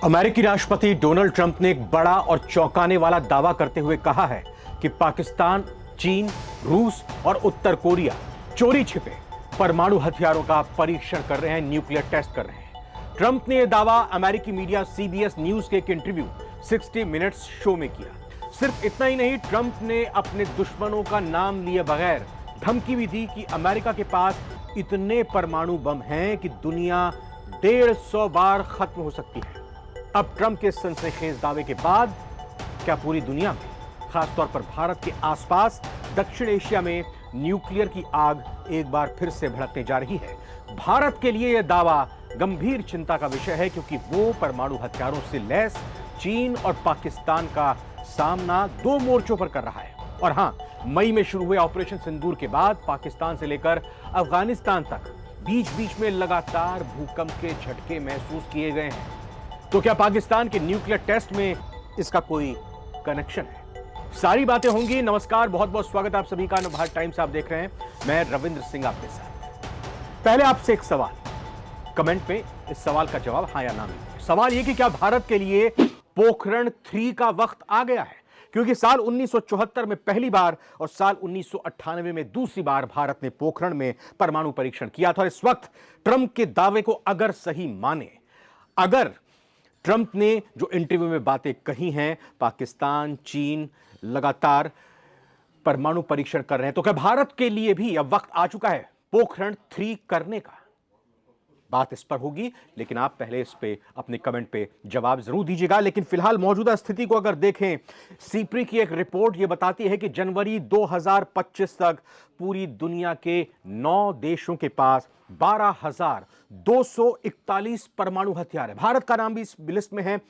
अमेरिकी राष्ट्रपति Donald Trump ने एक बड़ा और चौंकाने वाला दावा करते हुए कहा है कि पाकिस्तान, चीन, रूस और उत्तर कोरिया चोरी छिपे परमाणु हथियारों का परीक्षण कर रहे हैं, न्यूक्लियर टेस्ट कर रहे हैं। ट्रंप ने यह दावा अमेरिकी मीडिया सीबीएस न्यूज के एक इंटरव्यू 60 मिनट्स शो में किया। सिर्फ इतना ही नहीं, ट्रंप ने अपने दुश्मनों का नाम लिए बगैर धमकी भी दी कि अमेरिका के पास इतने परमाणु बम हैं कि दुनिया 150 बार खत्म हो सकती है। अब ट्रंप के सनसनीखेज दावे के बाद क्या पूरी दुनिया में, खासतौर पर भारत के आसपास दक्षिण एशिया में न्यूक्लियर की आग एक बार फिर से भड़कने जा रही है? भारत के लिए यह दावा गंभीर चिंता का विषय है, क्योंकि वो परमाणु हथियारों से लैस चीन और पाकिस्तान का सामना दो मोर्चों पर कर रहा है। और हां, मई में शुरू हुए ऑपरेशन सिंदूर के बाद पाकिस्तान से लेकर अफगानिस्तान तक बीच बीच में लगातार भूकंप के झटके महसूस किए गए हैं। तो क्या पाकिस्तान के न्यूक्लियर टेस्ट में इसका कोई कनेक्शन है? सारी बातें होंगी। नमस्कार, बहुत बहुत स्वागत आप सभी का नवभारत टाइम्स आप देख रहे हैं। मैं रविंद्र सिंह आपके साथ। पहले आपसे एक सवाल, कमेंट में इस सवाल का जवाब हां या ना में। सवाल यह कि क्या भारत के लिए पोखरण 3 का वक्त आ गया है? क्योंकि साल 1974 में पहली बार और साल 1998 में दूसरी बार भारत ने पोखरण में परमाणु परीक्षण किया था। और इस वक्त ट्रंप के दावे को अगर सही माने, अगर ट्रंप ने जो इंटरव्यू में बातें कही हैं, पाकिस्तान, चीन लगातार परमाणु परीक्षण कर रहे हैं, तो क्या भारत के लिए भी अब वक्त आ चुका है पोखरण 3 करने का? बात इस पर होगी, लेकिन आप पहले इस पे अपने कमेंट पे जवाब जरूर दीजिएगा। लेकिन फिलहाल मौजूदा स्थिति को अगर देखें, सीप्री की एक रिपोर्ट यह बताती है कि जनवरी 2025 तक पूरी दुनिया के 9 देशों के पास 12,241 परमाणु हथियार है। भारत का नाम भी इस लिस्ट में है,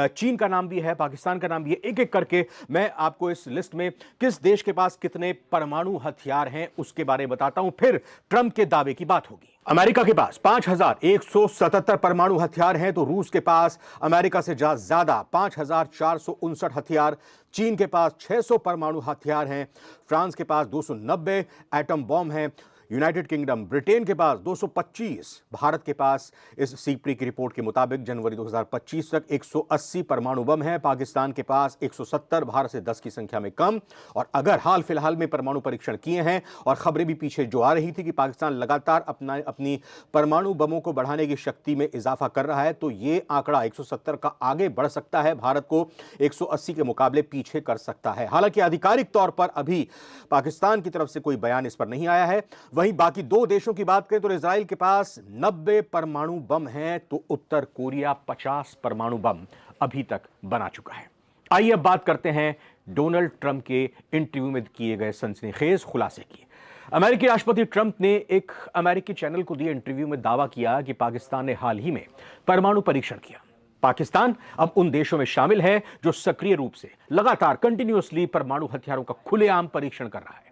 चीन का नाम भी है, पाकिस्तान का नाम भी है। एक एक करके मैं आपको इस लिस्ट में किस देश के पास कितने परमाणु हथियार हैं उसके बारे में बताता हूं, फिर ट्रंप के दावे की बात होगी। अमेरिका के पास 5,177 परमाणु हथियार हैं, तो रूस के पास अमेरिका से ज्यादा 5,459 हथियार, चीन के पास 600 परमाणु हथियार हैं, फ्रांस के पास 290 एटम बॉम्ब हैं, यूनाइटेड किंगडम, ब्रिटेन के पास 225, भारत के पास इस सीप्री की रिपोर्ट के मुताबिक जनवरी 2025 तक 180 परमाणु बम हैं, पाकिस्तान के पास 170, भारत से 10 की संख्या में कम। और अगर हाल फिलहाल में परमाणु परीक्षण किए हैं, और खबरें भी पीछे जो आ रही थी कि पाकिस्तान लगातार अपनी परमाणु बमों को बढ़ाने की शक्ति में इजाफा कर रहा है, तो यह आंकड़ा 170 का आगे बढ़ सकता है, भारत को 180 के मुकाबले पीछे कर सकता है। हालांकि आधिकारिक तौर पर अभी पाकिस्तान की तरफ से कोई बयान इस पर नहीं आया है। वहीं बाकी दो देशों की बात करें तो इजराइल के पास 90 परमाणु बम हैं, तो उत्तर कोरिया 50 परमाणु बम अभी तक बना चुका है। आइए अब बात करते हैं डोनाल्ड ट्रंप के इंटरव्यू में किए गए सनसनीखेज खुलासे की। अमेरिकी राष्ट्रपति ट्रंप ने एक अमेरिकी चैनल को दिए इंटरव्यू में दावा किया कि पाकिस्तान ने हाल ही में परमाणु परीक्षण किया। पाकिस्तान अब उन देशों में शामिल है जो सक्रिय रूप से लगातार कंटिन्यूअसली परमाणु हथियारों का खुलेआम परीक्षण कर रहा है।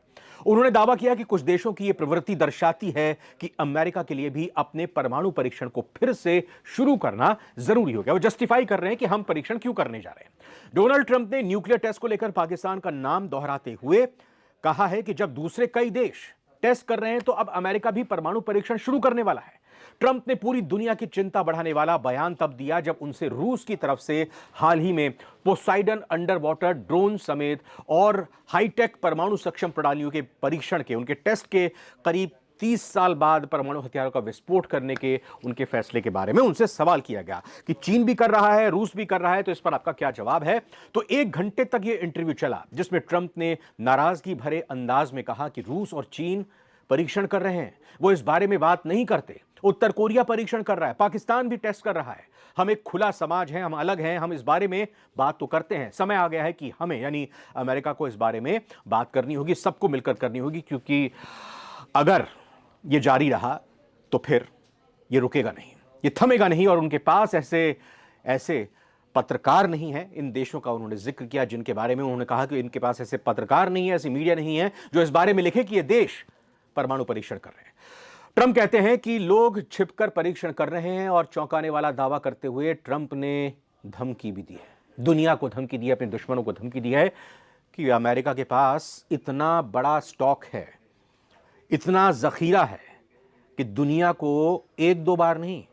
उन्होंने दावा किया कि कुछ देशों की यह प्रवृत्ति दर्शाती है कि अमेरिका के लिए भी अपने परमाणु परीक्षण को फिर से शुरू करना जरूरी हो गया। वो जस्टिफाई कर रहे हैं कि हम परीक्षण क्यों करने जा रहे हैं। डोनाल्ड ट्रंप ने न्यूक्लियर टेस्ट को लेकर पाकिस्तान का नाम दोहराते हुए कहा है कि जब दूसरे कई देश टेस्ट कर रहे हैं, तो अब अमेरिका भी परमाणु परीक्षण शुरू करने वाला है। ट्रंप ने पूरी दुनिया की चिंता बढ़ाने वाला बयान तब दिया जब उनसे रूस की तरफ से हाल ही में पोसाइडन अंडर वाटर ड्रोन समेत और हाईटेक परमाणु सक्षम प्रणालियों के परीक्षण के, उनके टेस्ट के करीब 30 साल बाद परमाणु हथियारों का विस्फोट करने के उनके फैसले के बारे में उनसे सवाल किया गया कि चीन भी कर रहा है, रूस भी कर रहा है, तो इस पर आपका क्या जवाब है? तो 1 घंटे तक यह इंटरव्यू चला, जिसमें ट्रंप ने नाराजगी भरे अंदाज में कहा कि रूस और चीन परीक्षण कर रहे हैं, वो इस बारे में बात नहीं करते। उत्तर कोरिया परीक्षण कर रहा है, पाकिस्तान भी टेस्ट कर रहा है। हम एक खुला समाज हैं, हम अलग हैं, हम इस बारे में बात तो करते हैं। समय आ गया है कि हमें, यानी अमेरिका को, इस बारे में बात करनी होगी, सबको मिलकर करनी होगी, क्योंकि अगर ये जारी रहा तो फिर ये रुकेगा नहीं, ये थमेगा नहीं। और उनके पास ऐसे पत्रकार नहीं है, इन देशों का उन्होंने जिक्र किया जिनके बारे में उन्होंने कहा कि इनके पास ऐसे पत्रकार नहीं है, ऐसी मीडिया नहीं है जो इस बारे में लिखे कि ये देश परमाणु परीक्षण कर रहे हैं। ट्रंप कहते हैं कि लोग छिपकर परीक्षण कर रहे हैं, और चौंकाने वाला दावा करते हुए ट्रंप ने धमकी भी दी है, दुनिया को धमकी दी है, अपने दुश्मनों को धमकी दी है कि अमेरिका के पास इतना बड़ा स्टॉक है, इतना जखीरा है कि दुनिया को 1-2 बार नहीं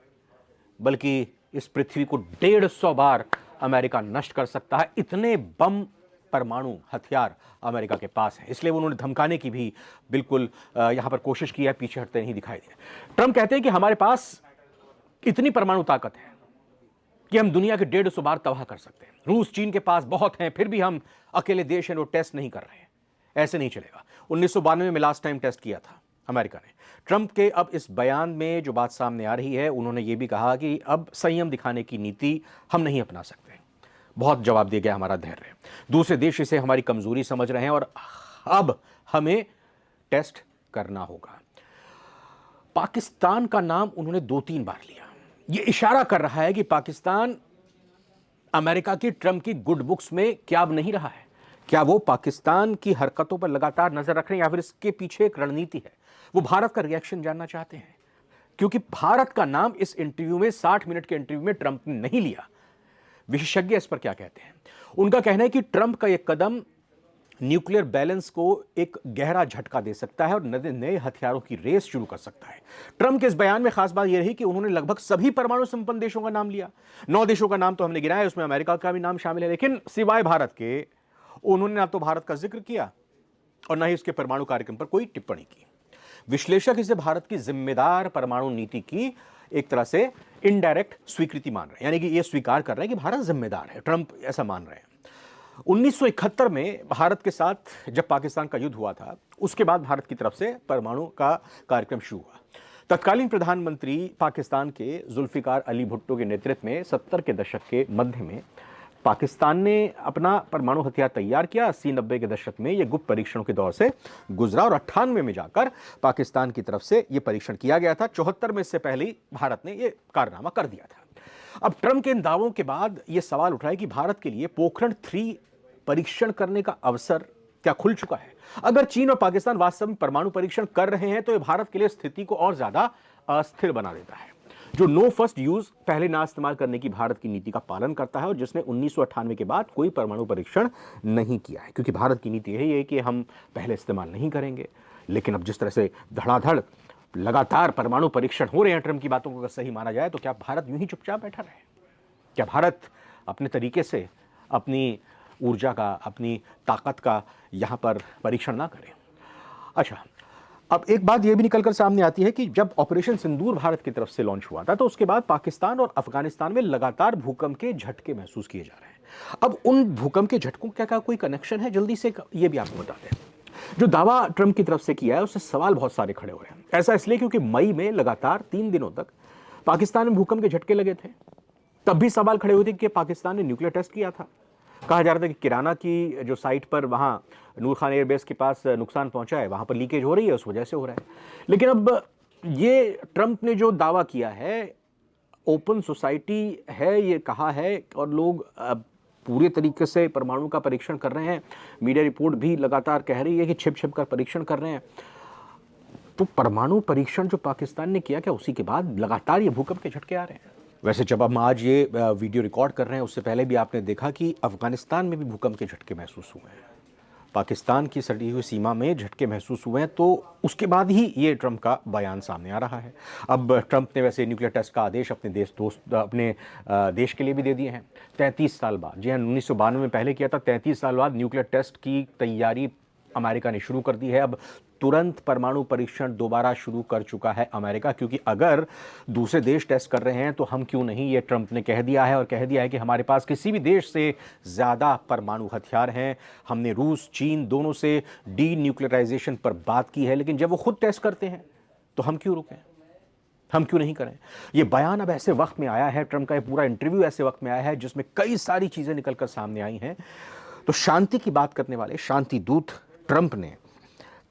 बल्कि इस पृथ्वी को 150 बार अमेरिका नष्ट कर सकता है। इतने बम परमाणु हथियार अमेरिका के पास है, इसलिए उन्होंने धमकाने की भी बिल्कुल यहां पर कोशिश की है, पीछे हटते नहीं दिखाई दिया। ट्रंप कहते हैं कि हमारे पास इतनी परमाणु ताकत है कि हम दुनिया के 150 बार तबाह कर सकते हैं। रूस चीन के पास बहुत हैं, फिर भी हम अकेले देश हैं वो टेस्ट नहीं कर रहे हैं। ऐसे नहीं चलेगा। 1992 में लास्ट टाइम टेस्ट किया था अमेरिका ने। ट्रंप के अब इस बयान में जो बात सामने आ रही है, उन्होंने ये भी कहा कि अब संयम दिखाने की नीति हम नहीं अपना सकते। बहुत जवाब दे गया हमारा धैर्य, दूसरे देश इसे हमारी कमजोरी समझ रहे हैं और अब हमें टेस्ट करना होगा। पाकिस्तान का नाम उन्होंने 2-3 बार लिया। यह इशारा कर रहा है कि पाकिस्तान अमेरिका की ट्रंप की गुड बुक्स में क्या अब नहीं रहा है। क्या वो पाकिस्तान की हरकतों पर लगातार नजर रख रहे हैं या फिर इसके पीछे एक रणनीति है? वो भारत का रिएक्शन जानना चाहते हैं, क्योंकि भारत का नाम इस इंटरव्यू में, 60 मिनट के इंटरव्यू में ट्रंप ने नहीं लिया। विशेषज्ञ इस पर क्या कहते हैं? उनका कहना है कि ट्रंप का यह कदम न्यूक्लियर बैलेंस को एक गहरा झटका दे सकता है और नए हथियारों की रेस शुरू कर सकता है। ट्रंप के इस बयान में खास बात यह रही कि उन्होंने लगभग सभी परमाणु संपन्न देशों का नाम लिया। 9 देशों का नाम तो हमने गिनाया, उसमें अमेरिका का भी नाम शामिल है, लेकिन सिवाय भारत के उन्होंने ना तो भारत का जिक्र किया और ना ही उसके परमाणु कार्यक्रम पर कोई टिप्पणी की। विश्लेषक इसे भारत की जिम्मेदार परमाणु नीति की एक तरह से इनडायरेक्ट स्वीकृति मान रहे हैं, यानी कि यह स्वीकार कर रहे हैं कि भारत जिम्मेदार है। ट्रंप ऐसा मान रहे हैं। 1971 में भारत के साथ जब पाकिस्तान का युद्ध हुआ था, उसके बाद भारत की तरफ से परमाणु का कार्यक्रम शुरू हुआ। तत्कालीन प्रधानमंत्री पाकिस्तान के जुल्फिकार अली भुट्टो के नेतृत्व में 70 के दशक के मध्य में पाकिस्तान ने अपना परमाणु हथियार तैयार किया। 80-90 के दशक में यह गुप्त परीक्षणों के दौर से गुजरा और 98 में जाकर पाकिस्तान की तरफ से यह परीक्षण किया गया था। 74 में इससे पहले ही भारत ने यह कारनामा कर दिया था। अब ट्रंप के इन दावों के बाद यह सवाल उठ रहा है कि भारत के लिए पोखरण 3 परीक्षण करने का अवसर क्या खुल चुका है? अगर चीन और पाकिस्तान वास्तव में परमाणु परीक्षण कर रहे हैं तो यह भारत के लिए स्थिति को और ज्यादा अस्थिर बना देता है, जो नो फर्स्ट यूज, पहले ना इस्तेमाल करने की भारत की नीति का पालन करता है और जिसने 1998 के बाद कोई परमाणु परीक्षण नहीं किया है, क्योंकि भारत की नीति यही है कि हम पहले इस्तेमाल नहीं करेंगे। लेकिन अब जिस तरह से धड़ाधड़ लगातार परमाणु परीक्षण हो रहे हैं, ट्रंप की बातों को अगर सही माना जाए, तो क्या भारत यूं ही चुपचाप बैठा रहे? क्या भारत अपने तरीके से अपनी ऊर्जा का, अपनी ताकत का यहां पर परीक्षण ना करे? अच्छा, अब एक बात यह भी निकलकर सामने आती है कि जब ऑपरेशन सिंदूर भारत की तरफ से लॉन्च हुआ था, तो उसके बाद पाकिस्तान और अफगानिस्तान में लगातार भूकंप के झटके महसूस किए जा रहे हैं। अब उन भूकंप के झटकों का कोई कनेक्शन है? जल्दी से ये भी आपको बताते हैं। जो दावा ट्रंप की तरफ से किया है, उससे सवाल बहुत सारे खड़े हो रहे हैं। ऐसा इसलिए क्योंकि मई में लगातार 3 दिनों तक पाकिस्तान में भूकंप के झटके लगे थे। तब भी सवाल खड़े हुए थे कि पाकिस्तान ने न्यूक्लियर टेस्ट किया था। कहा जा रहा था कि किराना की जो साइट पर वहां नूर खान एयरबेस के पास नुकसान पहुंचा है, वहां पर लीकेज हो रही है, उस वजह से हो रहा है। लेकिन अब ये ट्रंप ने जो दावा किया है, ओपन सोसाइटी है ये कहा है, और लोग पूरे तरीके से परमाणु का परीक्षण कर रहे हैं। मीडिया रिपोर्ट भी लगातार कह रही है कि छिप छिप कर परीक्षण कर रहे हैं। तो परमाणु परीक्षण जो पाकिस्तान ने किया, क्या उसी के बाद लगातार ये भूकंप के झटके आ रहे हैं? वैसे जब हम आज ये वीडियो रिकॉर्ड कर रहे हैं, उससे पहले भी आपने देखा कि अफगानिस्तान में भी भूकंप के झटके महसूस हुए हैं। पाकिस्तान की सटी हुई सीमा में झटके महसूस हुए हैं, तो उसके बाद ही ये ट्रंप का बयान सामने आ रहा है। अब ट्रंप ने वैसे न्यूक्लियर टेस्ट का आदेश अपने देश के लिए भी दे दिए हैं। 33 साल बाद, जी हाँ, 1992 में पहले किया था, 33 साल बाद न्यूक्लियर टेस्ट की तैयारी अमेरिका ने शुरू कर दी है। अब तुरंत परमाणु परीक्षण दोबारा शुरू कर चुका है अमेरिका, क्योंकि अगर दूसरे देश टेस्ट कर रहे हैं तो हम क्यों नहीं, ये ट्रंप ने कह दिया है। और कह दिया है कि हमारे पास किसी भी देश से ज़्यादा परमाणु हथियार हैं। हमने रूस, चीन दोनों से डी न्यूक्लियराइजेशन पर बात की है, लेकिन जब वो खुद टेस्ट करते हैं तो हम क्यों रुकें, हम क्यों नहीं करें? ये बयान अब ऐसे वक्त में आया है, ट्रंप का ये पूरा इंटरव्यू ऐसे वक्त में आया है जिसमें कई सारी चीज़ें निकलकर सामने आई हैं। तो शांति की बात करने वाले शांति दूत ट्रंप ने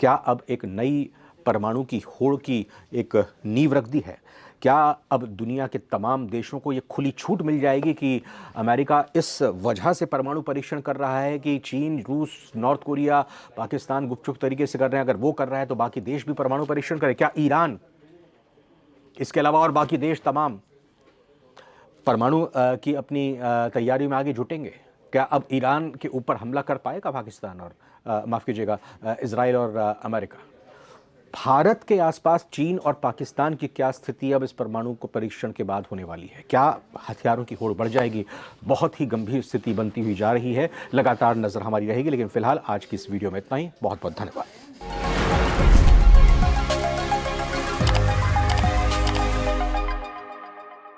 क्या अब एक नई परमाणु की होड़ की एक नींव रख दी है? क्या अब दुनिया के तमाम देशों को ये खुली छूट मिल जाएगी कि अमेरिका इस वजह से परमाणु परीक्षण कर रहा है कि चीन, रूस, नॉर्थ कोरिया, पाकिस्तान गुपचुप तरीके से कर रहे हैं, अगर वो कर रहा है तो बाकी देश भी परमाणु परीक्षण करें? क्या ईरान, इसके अलावा और बाकी देश तमाम परमाणु की अपनी तैयारी में आगे जुटेंगे? क्या अब ईरान के ऊपर हमला कर पाएगा पाकिस्तान और माफ़ कीजिएगा इजराइल और अमेरिका? भारत के आसपास चीन और पाकिस्तान की क्या स्थिति अब इस परमाणु को परीक्षण के बाद होने वाली है? क्या हथियारों की होड़ बढ़ जाएगी? बहुत ही गंभीर स्थिति बनती हुई जा रही है। लगातार नजर हमारी रहेगी, लेकिन फिलहाल आज की इस वीडियो में इतना ही। बहुत बहुत धन्यवाद।